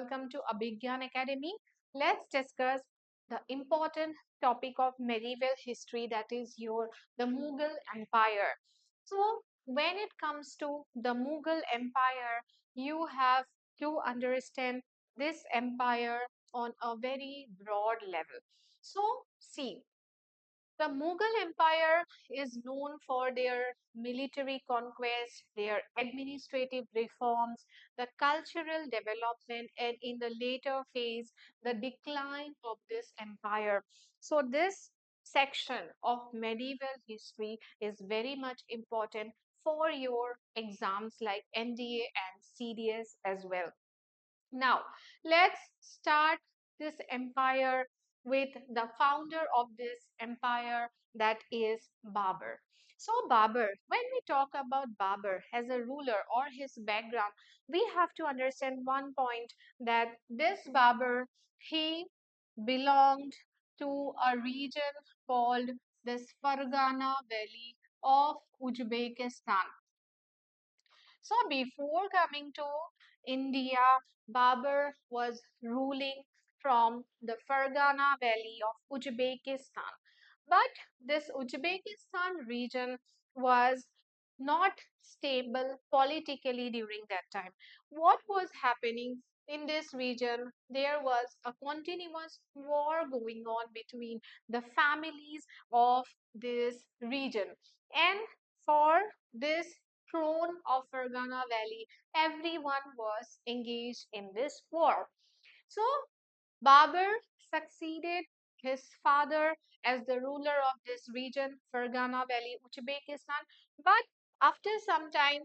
welcome to Abhigyan Academy. Let's discuss the important topic of medieval history, that is the Mughal Empire. So when it comes to the Mughal Empire, you have to understand this empire on a very broad level. So see, the Mughal Empire is known for their military conquest, their administrative reforms, the cultural development, and in the later phase, the decline of this empire. So, this section of medieval history is very much important for your exams like NDA and CDS as well. Now, let's start this empire with the founder of this empire, that is Babur. So, Babur, when we talk about Babur as a ruler or his background, we have to understand one point, that this Babur, he belonged to a region called this Fargana Valley of Uzbekistan. So before coming to India, Babur was ruling from the Fargana Valley of Uzbekistan. But this Uzbekistan region was not stable politically during that time. What was happening in this region? There was a continuous war going on between the families of this region. And for this throne of Fergana Valley, everyone was engaged in this war. So Babur succeeded his father as the ruler of this region, Fergana Valley, Uzbekistan. But after some time,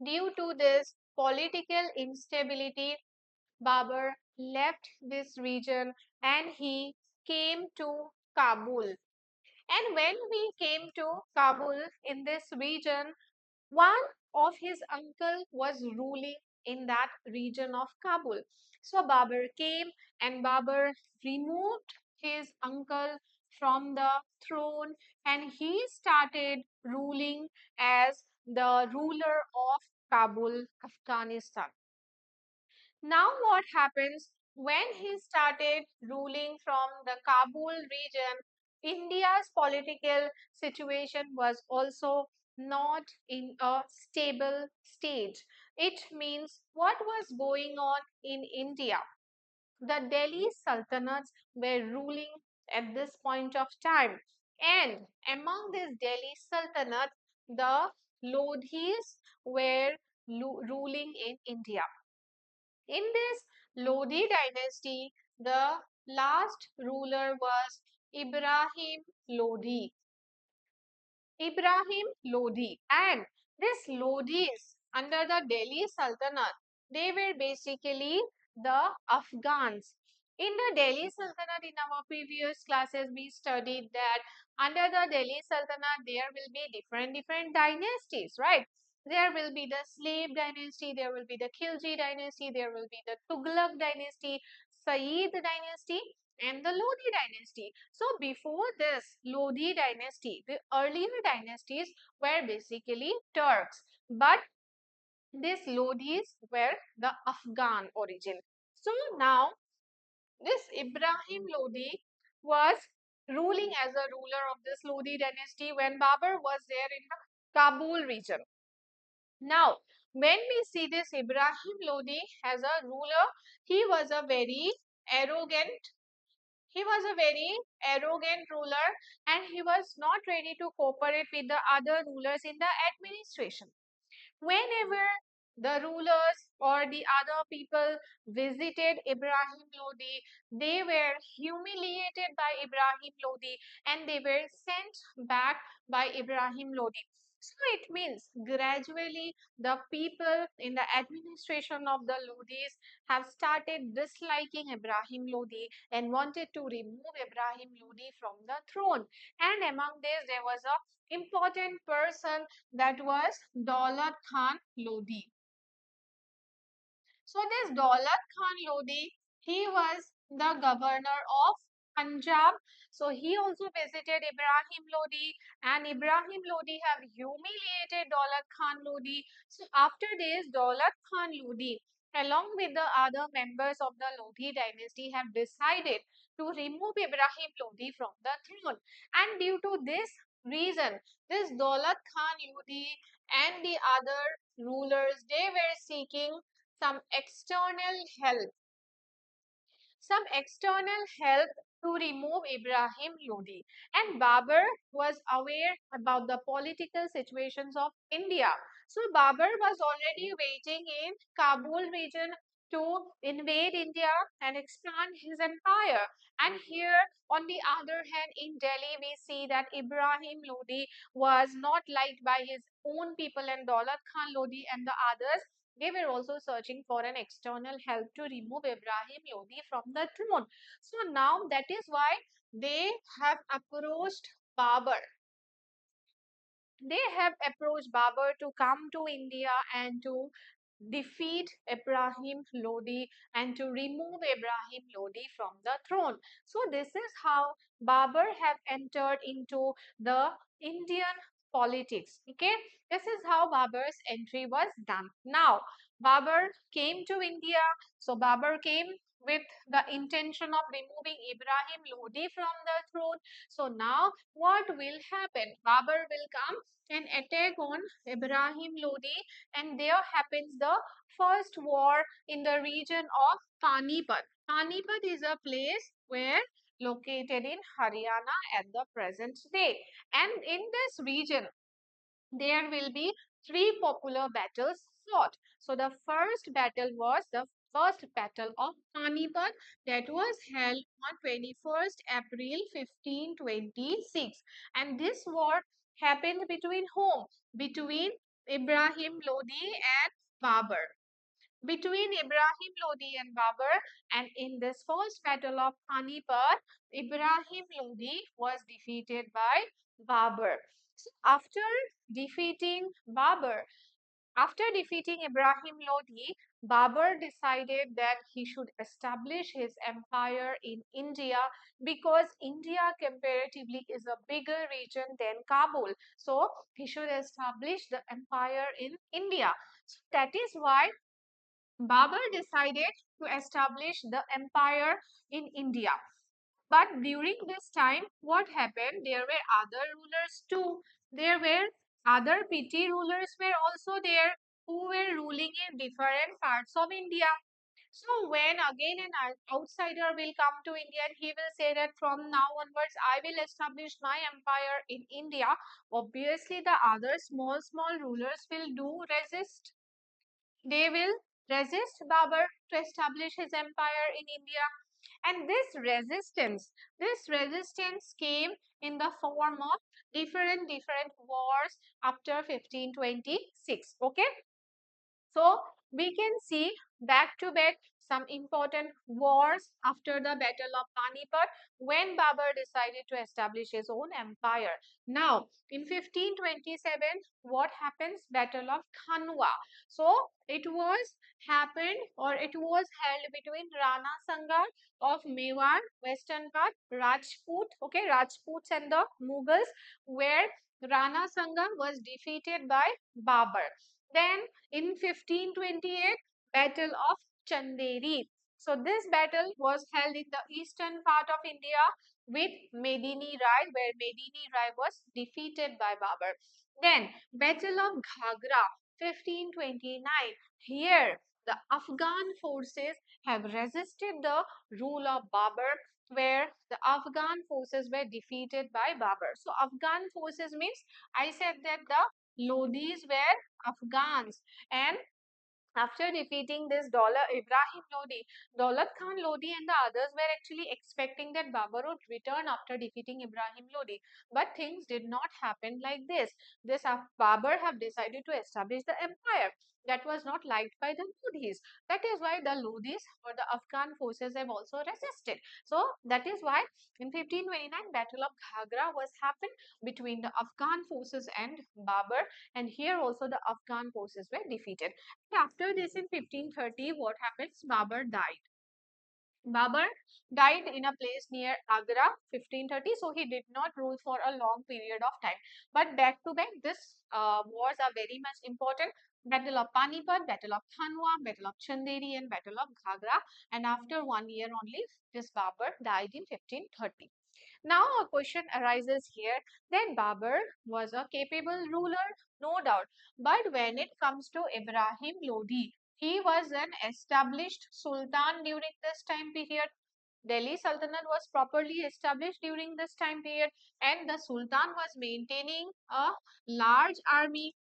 due to this political instability, Babur left this region and he came to Kabul. And when we came to Kabul in this region, one of his uncle was ruling in that region of Kabul. So Babur came and Babur removed his uncle from the throne and he started ruling as the ruler of Kabul, Afghanistan. Now, what happens when he started ruling from the Kabul region? India's political situation was also not in a stable state. It means what was going on in India? The Delhi Sultanates were ruling at this point of time, and among this Delhi Sultanate, the Lodhis were ruling in India. In this Lodi dynasty, the last ruler was Ibrahim Lodi. Ibrahim Lodi. And this Lodis under the Delhi Sultanate, they were basically the Afghans. In the Delhi Sultanate, in our previous classes, we studied that under the Delhi Sultanate, there will be different dynasties, right? There will be the slave dynasty, there will be the Khilji dynasty, there will be the Tughlaq dynasty, Sayyid dynasty, and the Lodi dynasty. So before this Lodi dynasty, the earlier dynasties were basically Turks, but these Lodis were the Afghan origin. So now this Ibrahim Lodi was ruling as a ruler of this Lodi dynasty when Babur was there in the Kabul region. Now, when we see this Ibrahim Lodi as a ruler, he was a very arrogant he was a very arrogant ruler and he was not ready to cooperate with the other rulers in the administration. Whenever the rulers or the other people visited Ibrahim Lodi, they were humiliated by Ibrahim Lodi and they were sent back by Ibrahim Lodi. So it means gradually the people in the administration of the Lodis have started disliking Ibrahim Lodi and wanted to remove Ibrahim Lodi from the throne. And among these, there was a important person, that was Daulat Khan Lodi. So this Daulat Khan Lodi, he was the governor of Punjab. So he also visited Ibrahim Lodi and Ibrahim Lodi have humiliated Daulat Khan Lodi. So after this, Daulat Khan Lodi, along with the other members of the Lodi dynasty, have decided to remove Ibrahim Lodi from the throne. And due to this reason, this Daulat Khan Lodi and the other rulers, they were seeking some external help to remove Ibrahim Lodi. And Babur was aware about the political situations of India. So Babur was already waiting in Kabul region to invade India and expand his empire. And here, on the other hand, in Delhi, we see that Ibrahim Lodi was not liked by his own people, and Daulat Khan Lodi and the others, they were also searching for an external help to remove Ibrahim Lodi from the throne. So now that is why they have approached Babur. They have approached Babur to come to India and to defeat Ibrahim Lodi and to remove Ibrahim Lodi from the throne. So this is how Babur have entered into the Indian politics. Okay, this is how Babur's entry was done. Now Babur came to India. So Babur came with the intention of removing Ibrahim Lodi from the throne. So now what will happen? Babur will come and attack on Ibrahim Lodi, and there happens the first war in the region of Panipat. Panipat is a place where located in Haryana at the present day. And in this region, there will be three popular battles fought. So the first battle was the first battle of Panipat that was held on 21st April 1526. And this war happened between whom? Between Ibrahim Lodi and Babur. Between Ibrahim Lodi and Babur, and in this first battle of Panipat, Ibrahim Lodi was defeated by Babur. So after defeating Ibrahim Lodi, Babur decided that he should establish his empire in India because India comparatively is a bigger region than Kabul. So he should establish the empire in India. So that is why Babur decided to establish the empire in India. But during this time, what happened? There were other rulers too. There were other petty rulers were also there who were ruling in different parts of India. So when again an outsider will come to India and he will say that from now onwards I will establish my empire in India, obviously the other small rulers will do resist. They will resist Babur to establish his empire in India. And this resistance came in the form of different wars after 1526. Okay. So we can see back to back some important wars after the Battle of Panipat when Babur decided to establish his own empire. Now, in 1527, what happens? Battle of Khanwa. So it was held between Rana Sanga of Mewar, western part, Rajputs and the Mughals, where Rana Sanga was defeated by Babur. Then in 1528, Battle of Chanderi. So this battle was held in the eastern part of India with Medini Rai, where Medini Rai was defeated by Babur. Then Battle of Ghagra, 1529. Here the Afghan forces have resisted the rule of Babur, where the Afghan forces were defeated by Babur. So Afghan forces means, I said that the Lodis were Afghans, and after defeating this Ibrahim Lodi, Daulat Khan Lodi and the others were actually expecting that Babur would return after defeating Ibrahim Lodi. But things did not happen like this. Babur have decided to establish the empire. That was not liked by the Lodis. That is why the Lodis or the Afghan forces have also resisted. So that is why in 1529 Battle of Ghagra was happened between the Afghan forces and Babur, and here also the Afghan forces were defeated. After this in 1530, what happens? Babur died. Babur died in a place near Agra 1530, so he did not rule for a long period of time. But back to back, this wars are very much important. Battle of Panipat, Battle of Thanwa, Battle of Chanderi, and Battle of Ghagra. And after 1 year only, this Babur died in 1530. Now a question arises here that Babur was a capable ruler, no doubt. But when it comes to Ibrahim Lodi, he was an established sultan during this time period. Delhi Sultanate was properly established during this time period, and the Sultan was maintaining a large army.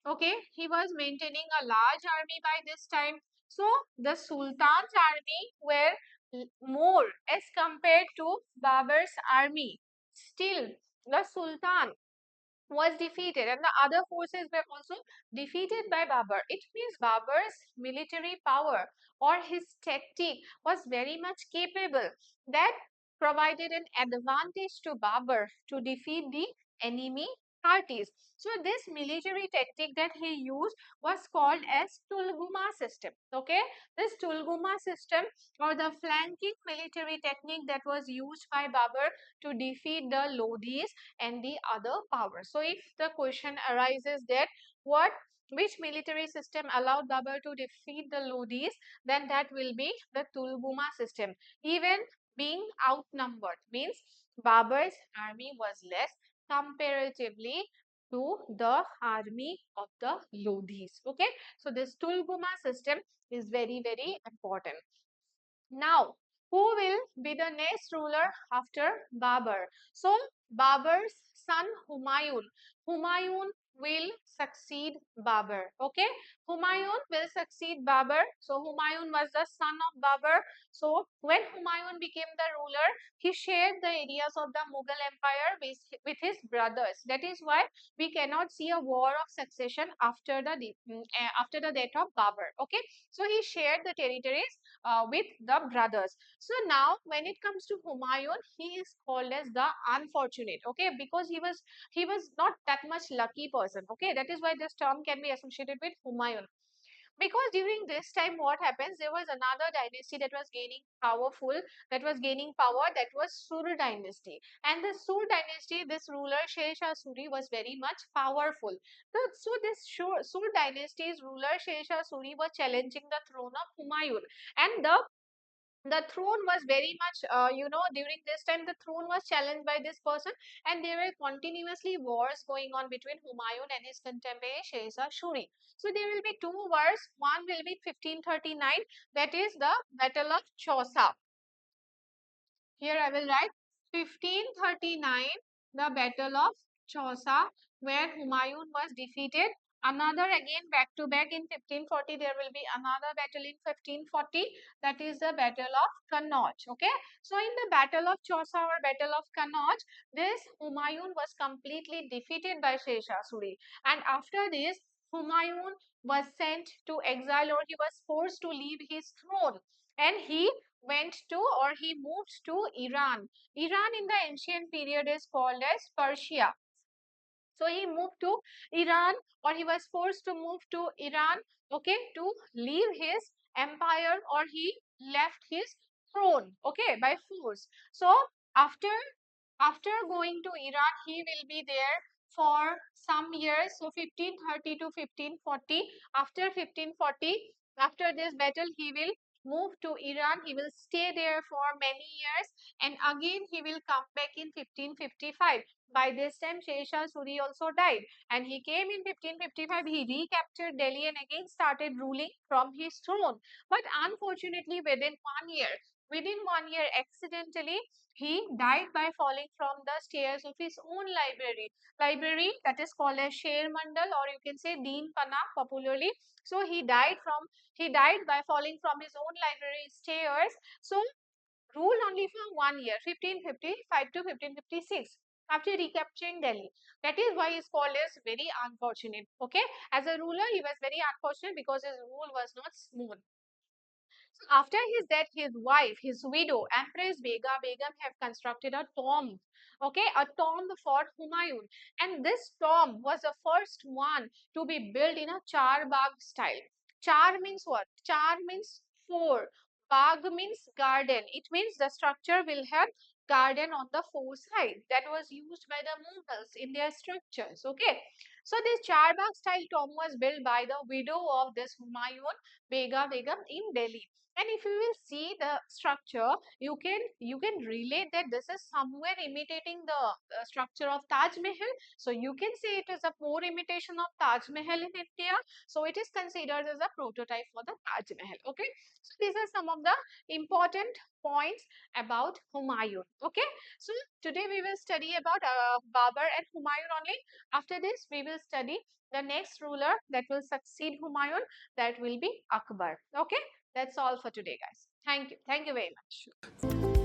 Okay, he was maintaining a large army by this time. So the Sultan's army were more as compared to Babur's army. Still, the Sultan was defeated and the other forces were also defeated by Babur. It means Babur's military power or his tactic was very much capable that provided an advantage to Babur to defeat the enemy parties. So this military tactic that he used was called as Tulguma system. Okay, this Tulguma system or the flanking military technique that was used by Babur to defeat the Lodis and the other powers. So if the question arises that what which military system allowed Babur to defeat the Lodis, then that will be the Tulguma system. Even being outnumbered means Babur's army was less comparatively to the army of the Lodis. Okay, so this Tulguma system is very, very important. Now, who will be the next ruler after Babur? So, Babur's son Humayun. Humayun will succeed Babur. Okay, Humayun will succeed Babur. So, Humayun was the son of Babur. So, when Humayun became the ruler, he shared the areas of the Mughal Empire with his brothers. That is why we cannot see a war of succession after the death of Babur. Okay, so he shared the territories with the brothers. So now when it comes to Humayun, he is called as the unfortunate, okay, because he was not that much lucky person, okay. That is why this term can be associated with Humayun. Because during this time, what happens? There was another dynasty that was gaining power. That was Sur dynasty. And the Sur dynasty, this ruler Sher Shah Suri was very much powerful. So this Sur dynasty's ruler Sher Shah Suri was challenging the throne of Humayun, and the throne was very much during this time the throne was challenged by this person, and there were continuously wars going on between Humayun and his contemporary Shehzad Shuri. So there will be two wars. One will be 1539, that is the Battle of Chausa. Here I will write 1539, the Battle of Chausa, where Humayun was defeated. Another again back to back in 1540, there will be another battle in 1540, that is the Battle of Kannauj. Okay, so in the Battle of Chausa or Battle of Kannauj, this Humayun was completely defeated by Sher Shah Suri, and after this, Humayun was sent to exile, or he was forced to leave his throne, and he moved to Iran. Iran in the ancient period is called as Persia. So he moved to Iran, or he was forced to move to Iran, okay, to leave his empire, or he left his throne, okay, by force. So after after going to Iran, he will be there for some years, so 1530 to 1540. After 1540, after this battle, he will move to Iran. He will stay there for many years, and again he will come back in 1555. By this time, Sher Shah Suri also died, and he came in 1555. He recaptured Delhi and again started ruling from his throne. But unfortunately, within 1 year, accidentally, he died by falling from the stairs of his own library that is called as Sher Mandal, or you can say Deen Pana popularly. So he died by falling from his own library stairs. So ruled only for 1 year, 1555 to 1556, after recapturing Delhi. That is why he is called as very unfortunate. Okay, as a ruler, he was very unfortunate because his rule was not smooth. So after his death, his wife, his widow, Empress Begum have constructed a tomb. Okay, a tomb for Humayun. And this tomb was the first one to be built in a Char Bagh style. Char means what? Char means four. Bagh means garden. It means the structure will have garden on the four sides. That was used by the Mughals in their structures. Okay. So this Charbagh style tomb was built by the widow of this Humayun, Begum in Delhi. And if you will see the structure, you can relate that this is somewhere imitating the structure of Taj Mahal. So you can say it is a poor imitation of Taj Mahal in India. So it is considered as a prototype for the Taj Mahal. Okay. So these are some of the important points about Humayun. Okay. So today we will study about Babur and Humayun only. After this, we will study the next ruler that will succeed Humayun. That will be Akbar. Okay. That's all for today, guys. Thank you. Thank you very much.